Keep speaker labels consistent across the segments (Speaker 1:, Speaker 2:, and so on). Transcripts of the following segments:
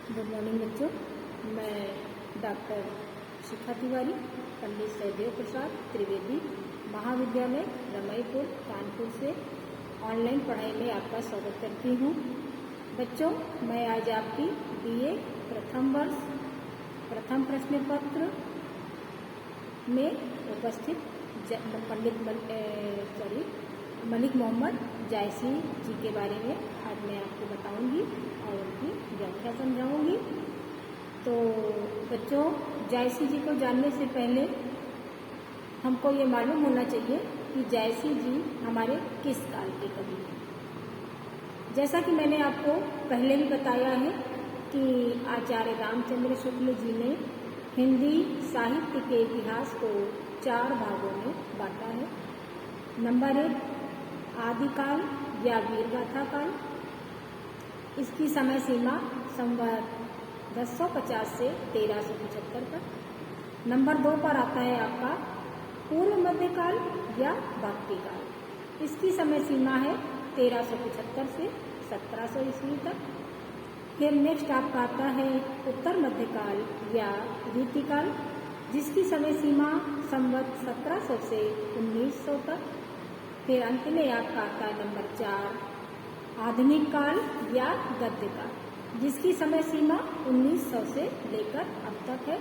Speaker 1: Good morning बच्चों। मैं doctor शिखा तिवारी, पंडित सहदेव प्रसाद त्रिवेदी महाविद्यालय रमईपुर कानपुर से ऑनलाइन पढ़ाई में आपका स्वागत करती हूँ। बच्चों, मैं आज आपकी बीए प्रथम वर्ष प्रथम प्रश्न पत्र में उपस्थित पंडित मलिक मोहम्मद जायसी जी के बारे में आज मैं आपको बताऊंगी और उनकी व्याख्या समझाऊंगी। तो बच्चों, जायसी जी को जानने से पहले हमको ये मालूम होना चाहिए कि जायसी जी हमारे किस काल के कवि हैं। जैसा कि मैंने आपको पहले भी बताया है कि आचार्य रामचंद्र शुक्ल जी ने हिंदी साहित्य के इतिहास को 4 भागों में बांटा है। नंबर 1, आदिकाल या वीरगाथा काल। इसकी समय सीमा संवत 1050 से 1375 तक। नंबर 2 पर आता है आपका पूर्व मध्यकाल या भक्ति काल। इसकी समय सीमा है 1375 से 1700 ईस्वी तक। फिर नेक्स्ट आपका आता है उत्तर मध्यकाल या रीतिकाल, जिसकी समय सीमा संवत 1700 से 1900 तक। फिर अंत में आपका आता है नंबर 4, आधुनिक काल या गद्य काल, जिसकी समय सीमा 1900 से लेकर अब तक है।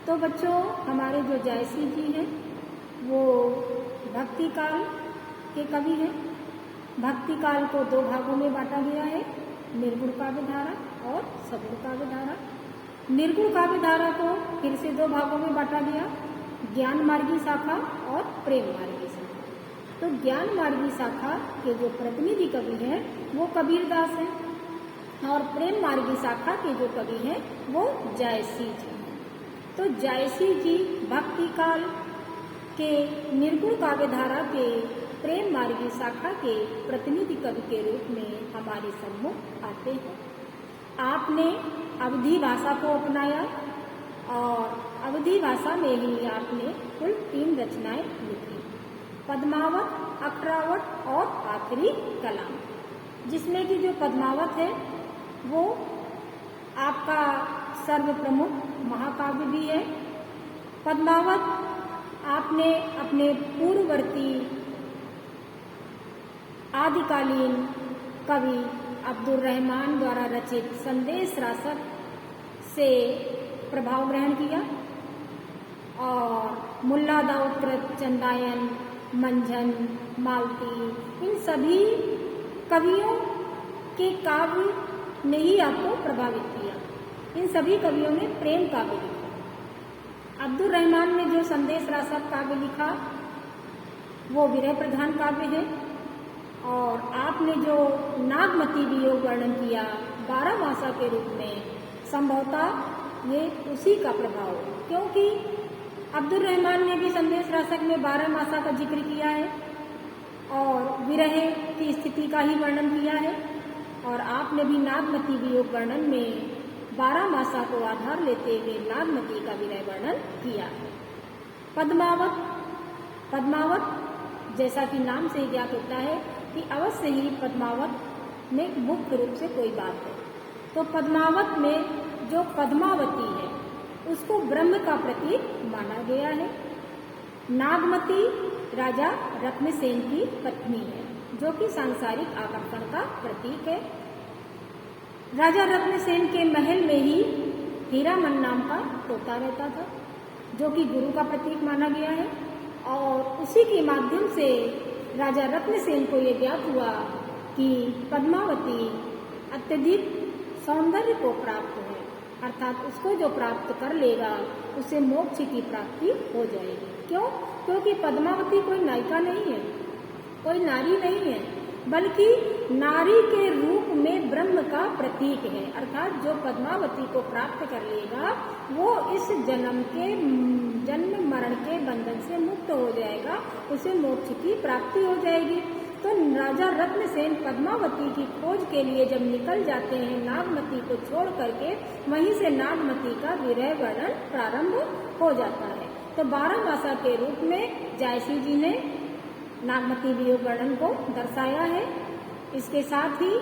Speaker 1: तो बच्चों, हमारे जो जायसी जी हैं वो भक्ति काल के कवि हैं। भक्ति काल को 2 भागों में बांटा गया है, निर्गुण काव्य धारा और सगुण काव्य धारा। निर्गुण काव्य धारा को फिर से 2 भागों में बांटा गया, ज्ञान मार्गी शाखा और प्रेम मार्गी शाखा। तो ज्ञान मार्गी शाखा के जो प्रतिनिधि कवि हैं वो कबीरदास हैं और प्रेम मार्गी शाखा के जो कवि हैं वो जायसी जी हैं। तो जायसी जी भक्ति काल के निर्गुण काव्य धारा के प्रेम मार्गी शाखा के प्रतिनिधि कवि के रूप में हमारे सम्मुख आते हैं। आपने अवधी भाषा को अपनाया और अवधी भाषा में ही आपने कुल 3 रचनाएं लिखी, पद्मावत, अखरावत और आखिरी कलाम, जिसमें कि जो पद्मावत है वो आपका सर्व प्रमुख महाकाव्य भी है। पद्मावत आपने अपने पूर्ववर्ती आदिकालीन कवि अब्दुल रहमान द्वारा रचित संदेश रासक से प्रभाव ग्रहण किया और मुल्ला दाऊद कृत, चंदायन, मंझन, मालती, इन सभी कवियों के काव्य ने ही आपको प्रभावित किया। इन सभी कवियों ने प्रेम काव्य लिखा। अब्दुल रहमान ने जो संदेश रासक काव्य लिखा वो विरह प्रधान काव्य है और आपने जो नागमती वियोग वर्णन किया 12 मासा के रूप में, संभवतः ये उसी का प्रभाव है, क्योंकि अब्दुल रहमान ने भी संदेश रासक में 12 मासा का जिक्र किया है और विरह की स्थिति का ही वर्णन किया है और आपने भी नागमती वियोग वर्णन में 12 मासा को आधार लेते हुए नागमती का विरह वर्णन किया है। पद्मावत जैसा कि नाम से ज्ञात होता है कि अवश्य ही पद्मावत में मुख्य रूप से कोई बात है। तो पद्मावत में जो पद्मावती है उसको ब्रह्म का प्रतीक माना गया है। नागमती राजा रत्नसेन की पत्नी है, जो कि सांसारिक आकर्षण का प्रतीक है। राजा रत्नसेन के महल में ही हीरामन नाम का तोता रहता था, जो कि गुरु का प्रतीक माना गया है और उसी के माध्यम से राजा रत्नसेन को ये ज्ञात हुआ कि पद्मावती अत्यधिक सौंदर्य को प्राप्त है, अर्थात उसको जो प्राप्त कर लेगा उसे मोक्ष की प्राप्ति हो जाएगी। क्यों? क्योंकि पद्मावती कोई नायिका नहीं है, कोई नारी नहीं है, बल्कि नारी के रूप में ब्रह्म का प्रतीक है। अर्थात जो पद्मावती को प्राप्त कर लेगा वो इस जन्म मरण के बंधन से मुक्त हो जाएगा, उसे मोक्ष की प्राप्ति हो जाएगी। तो राजा रत्नसेन पद्मावती की खोज के लिए जब निकल जाते हैं नागमती को छोड़ करके, वहीं से नागमती का विरह वर्णन प्रारंभ हो जाता है। तो 12 मासा के रूप में जायसी जी ने नागमती वियोग वर्णन को दर्शाया है। इसके साथ ही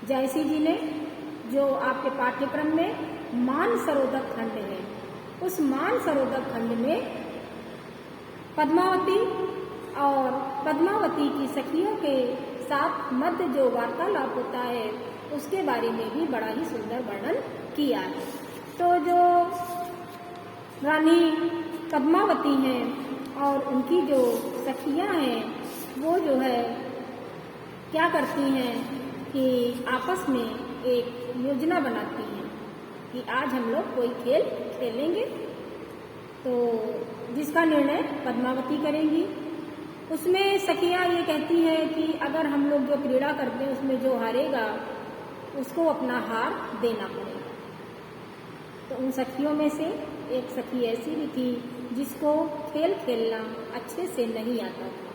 Speaker 1: जायसी जी ने जो आपके पाठ्यक्रम में मानसरोधक खंड है, उस मानसरोधक खंड में पद्मावती और पद्मावती की सखियों के साथ मध्य जो वार्तालाप होता है उसके बारे में भी बड़ा ही सुंदर वर्णन किया है। तो जो रानी पद्मावती हैं और उनकी जो सखियां हैं वो जो है क्या करती हैं कि आपस में एक योजना बनाती हैं कि आज हम लोग कोई खेल खेलेंगे। तो जिसका निर्णय पद्मावती करेंगी। उसमें सखियां ये कहती हैं कि अगर हम लोग जो क्रीड़ा करते हैं उसमें जो हारेगा उसको अपना हार देना पड़ेगा। तो उन सखियों में से एक सखी ऐसी भी थी जिसको खेल खेलना अच्छे से नहीं आता था।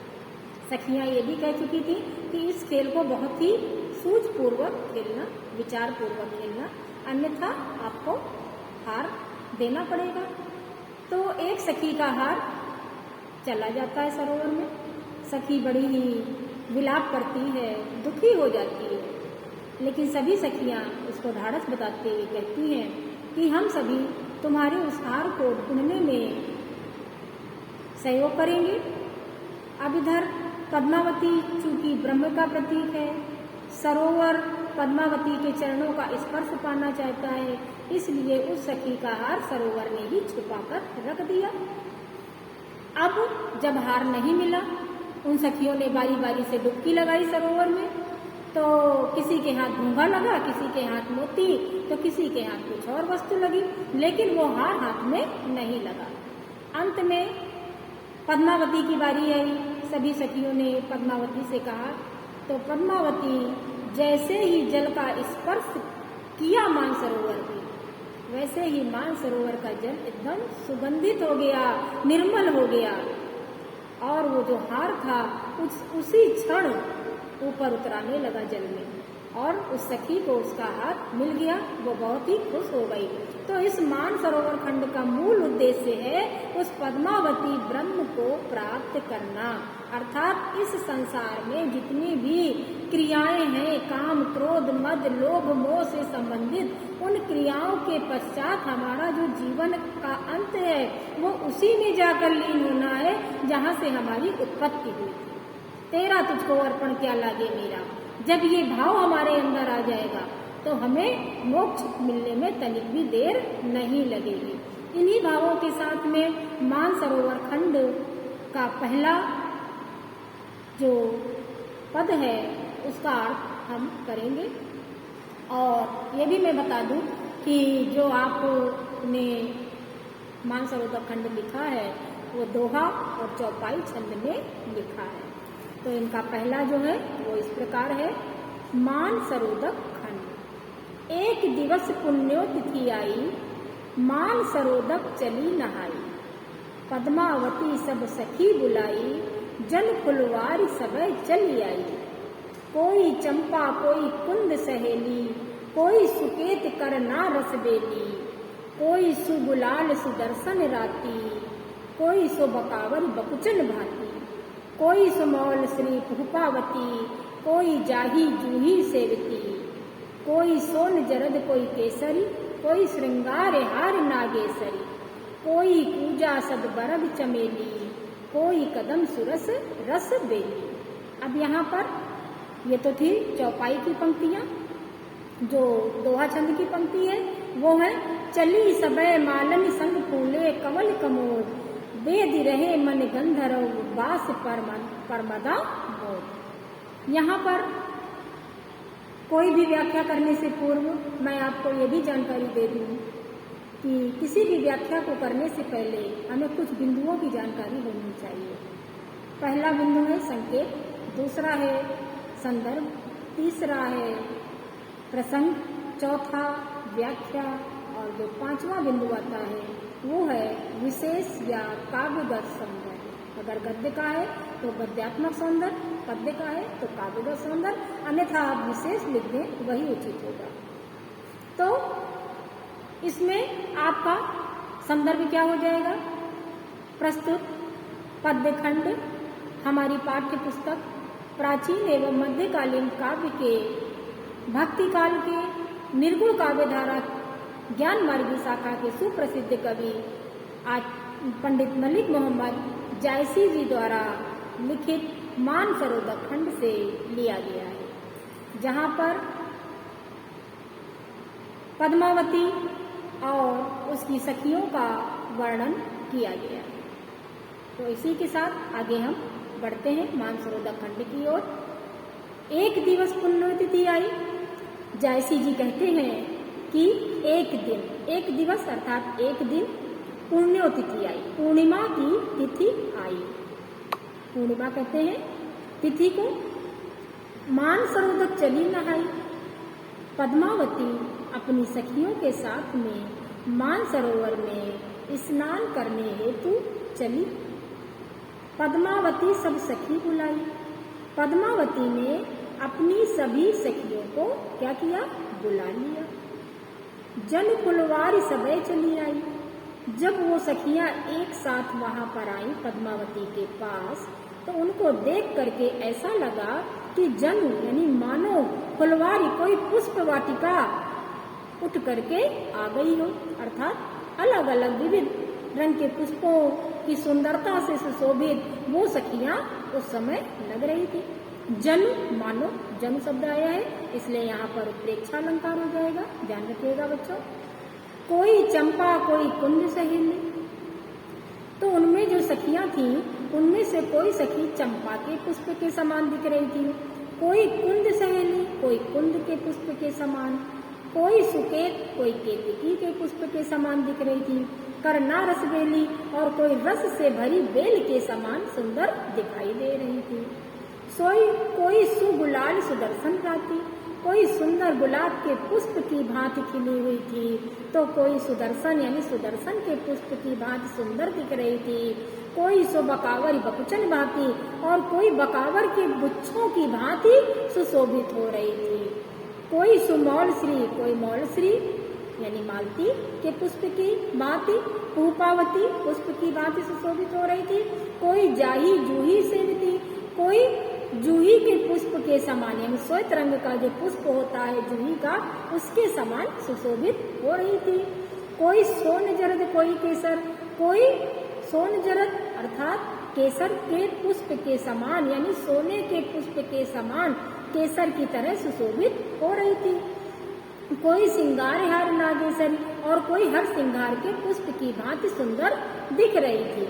Speaker 1: सखियां ये भी कह चुकी थी कि इस खेल को बहुत ही सूझपूर्वक खेलना, विचारपूर्वक खेलना, अन्यथा आपको हार देना पड़ेगा। तो एक सखी का हार चला जाता है सरोवर में। सखी बड़ी ही विलाप करती है, दुखी हो जाती है, लेकिन सभी सखियां उसको ढाढ़स बताते हुए कहती हैं कि हम सभी तुम्हारे उस हार को ढूंढने में सहयोग करेंगे। अब इधर पद्मावती चूंकि ब्रह्म का प्रतीक है, सरोवर पद्मावती के चरणों का स्पर्श पाना चाहता है, इसलिए उस सखी का हार सरोवर ने ही छुपाकर रख दिया। अब जब हार नहीं मिला, उन सखियों ने बारी बारी से डुबकी लगाई सरोवर में। तो किसी के हाथ घूंघा लगा, किसी के हाथ मोती, तो किसी के हाथ कुछ और वस्तु लगी, लेकिन वो हार हाथ में नहीं लगा। अंत में पद्मावती की बारी आई। सभी सखियों ने पद्मावती से कहा, तो पद्मावती जैसे ही जल का स्पर्श किया मानसरोवर में, वैसे ही मानसरोवर का जल एकदम सुगंधित हो गया, निर्मल हो गया, और वो जो हार था उसी क्षण ऊपर उतराने लगा जल में, और उस सखी को उसका हाथ मिल गया। वो बहुत ही खुश हो गई। तो इस मानसरोवर खंड का मूल उद्देश्य है उस पद्मावती ब्रह्म को प्राप्त करना, अर्थात इस संसार में जितनी भी क्रियाएं हैं, काम, क्रोध, मद, लोभ, मोह से संबंधित, उन क्रियाओं के पश्चात हमारा जो जीवन का अंत है वो उसी में जाकर लीन होना है जहाँ से हमारी उत्पत्ति हुई थी। तेरा तुझको अर्पण क्या लागे मेरा, जब ये भाव हमारे अंदर आ जाएगा तो हमें मोक्ष मिलने में तनिक भी देर नहीं लगेगी। इन्हीं भावों के साथ में मानसरोवर खंड का पहला जो पद है उसका अर्थ हम करेंगे। और ये भी मैं बता दूं कि जो आपने मानसरोवर खंड लिखा है वो दोहा और चौपाई छंद में लिखा है। तो इनका पहला जो है वो इस प्रकार है, मानसरोवर खंड। एक दिवस पुण्योतिथि आई, मानसरोवर चली नहाई, पद्मावती सब सखी बुलाई, जन फुलवारी सबे चली आई। कोई चंपा कोई कुंद सहेली, कोई सुकेत कर ना रस बेली, कोई सुगुलाल सुदर्शन राती, कोई सो बकावर बकुचन भाती, कोई सुमौल श्री पुष्पावती, कोई जाही जूही सेवती, कोई सोन जरद कोई केसरी, कोई श्रृंगार हार नागेसरी, कोई पूजा सद बरग चमेली, कोई कदम सुरस रस बेली। अब यहाँ पर ये तो थी चौपाई की पंक्तियाँ। जो दोहा छंद की पंक्ति है वो है, चली सबे मालन संग फूले कमल कमोद, वेद रहे मन गंधर्व बास परमदा मोद। यहाँ पर कोई भी व्याख्या करने से पूर्व मैं आपको ये भी जानकारी दे दूँ कि किसी भी व्याख्या को करने से पहले हमें कुछ बिंदुओं की जानकारी होनी चाहिए। पहला बिंदु है संकेत, दूसरा है संदर्भ, तीसरा है प्रसंग, चौथा व्याख्या, और जो पांचवा बिंदु आता है वो है विशेष या काव्यगत सौंदर्य। अगर गद्य का है तो गद्यात्मक सौंदर्य, पद्य का है तो काव्यगत सौंदर्य, अन्यथा आप विशेष लिख दें वही उचित होगा। तो इसमें आपका संदर्भ क्या हो जाएगा? प्रस्तुत पद्य खंड हमारी पाठ्य पुस्तक प्राचीन एवं मध्यकालीन काव्य के भक्ति काल के निर्गुण काव्यधारा ज्ञान मार्गी शाखा के सुप्रसिद्ध कवि आज पंडित मलिक मोहम्मद जायसी जी द्वारा लिखित मानसरोवर खंड से लिया गया है, जहाँ पर पद्मावती और उसकी सखियों का वर्णन किया गया है। तो इसी के साथ आगे हम बढ़ते हैं मानसरोवर खंड की ओर। एक दिवस पुण्यतिथि आई। जायसी जी कहते हैं कि एक दिवस अर्थात एक दिन पुण्यतिथि आई, पूर्णिमा की तिथि आई। पूर्णिमा कहते हैं तिथि को। मानसरोवर चली नहाई। पद्मावती अपनी सखियों के साथ में मानसरोवर में स्नान करने हेतु चली। पद्मावती सब सखी बुलाई। पद्मावती ने अपनी सभी सखियों को क्या किया? बुला लिया। जन फुलवारी सबे चली आई। जब वो सखियां एक साथ वहां पर आई पद्मावती के पास, तो उनको देख करके ऐसा लगा कि जन यानी मानो फुलवारी कोई पुष्प वाटिका उठ करके आ गई हो, अर्थात अलग अलग विविध रंग के पुष्पों की सुंदरता से सुशोभित वो सखियां उस समय लग रही थी। जन मानो, जन शब्द आया है इसलिए यहाँ पर उत्प्रेक्षा अलंकार हो जाएगा, ध्यान रखिएगा बच्चों। कोई चंपा कोई कुंद सहेली। तो उनमें जो सखियां थी उनमें से कोई सखी चंपा के पुष्प के समान दिख रही थी, कोई कुंद सहेली कोई कुंद के पुष्प के समान, कोई सुकेत कोई केतकी के पुष्प के समान दिख रही थी, करना रस बेली और कोई रस से भरी बेल के समान सुंदर दिखाई दे रही थी। कोई सुगुलाल सुदर्शन राती, कोई सुंदर गुलाब के पुष्प की भांति खिली हुई थी, तो कोई सुदर्शन यानी सुदर्शन के पुष्प की भांति सुंदर दिख रही थी, कोई सो बकावरी बकुचन भांति और कोई बकावर के गुच्छों की भांति सुशोभित हो रही थी, कोई सुमौल श्री कोई मौल श्री यानी मालती के पुष्प की भांति, पूपावती पुष्प की भांति सुशोभित हो रही थी, कोई जाही जूही सेवती, कोई जूही के पुष्प के समान यानी श्वेत रंग का जो पुष्प होता है जूही का, उसके समान सुशोभित हो रही थी, कोई सोन जरद कोई केसर, कोई सोन जरद अर्थात केसर के पुष्प के समान यानी सोने के पुष्प के समान केसर की तरह सुशोभित हो रही थी, कोई सिंगार हार नागेश्वरी और कोई हर सिंगार के पुष्प की भांति सुंदर दिख रही थी,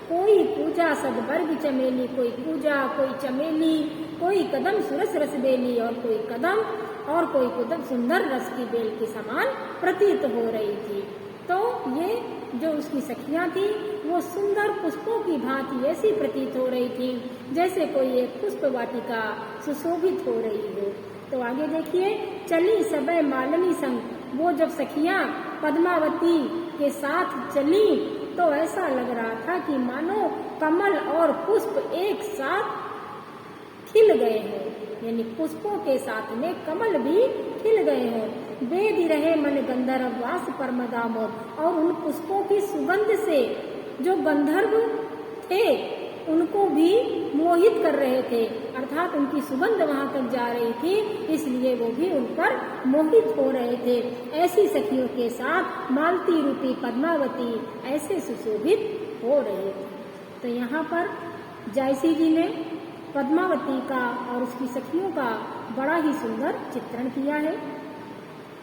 Speaker 1: कोई पूजा सदबर्ग चमेली, कोई पूजा कोई चमेली, कोई कदम सुरस रस बेली और कोई कदम सुंदर रस की बेल के समान प्रतीत हो रही थी। तो ये जो उसकी सखियां थी वो सुंदर पुष्पों की भांति ऐसी प्रतीत हो रही थी जैसे कोई एक पुष्प वाटिका सुशोभित हो रही हो। तो आगे देखिए, चली सबे मालिनी संग। वो जब सखियां पद्मावती के साथ चली तो ऐसा लग रहा था कि मानो कमल और पुष्प एक साथ खिल गए हैं, यानी पुष्पों के साथ में कमल भी खिल गए हैं। वेद रहे मन गंधर्व वास परमदामोद, और उन पुष्पों की सुगंध से जो गंधर्व थे उनको भी मोहित कर रहे थे, अर्थात उनकी सुगंध वहां तक जा रही थी, इसलिए वो भी उन पर मोहित हो रहे थे। ऐसी सखियों के साथ मालती रूपी पद्मावती ऐसे सुशोभित हो रहे थे। तो यहाँ पर जायसी जी ने पद्मावती का और उसकी सखियों का बड़ा ही सुंदर चित्रण किया है।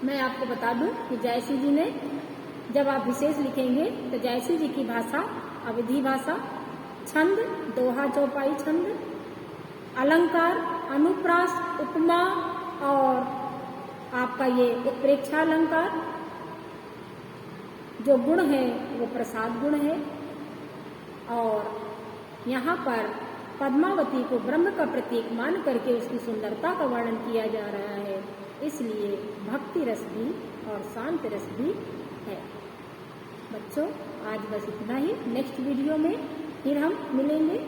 Speaker 1: मैं आपको बता दूं कि जायसी जी ने, जब आप विशेष लिखेंगे तो जायसी जी की भाषा अवधी भाषा, छंद दोहा चौपाई छंद, अलंकार अनुप्रास उपमा और आपका ये उत्प्रेक्षा अलंकार, जो गुण है वो प्रसाद गुण है। और यहाँ पर पद्मावती को ब्रह्म का प्रतीक मान करके उसकी सुंदरता का वर्णन किया जा रहा है, इसलिए भक्ति रस भी और शांत रस भी है। बच्चों आज बस इतना ही, नेक्स्ट वीडियो में फिर हम मिलेंगे।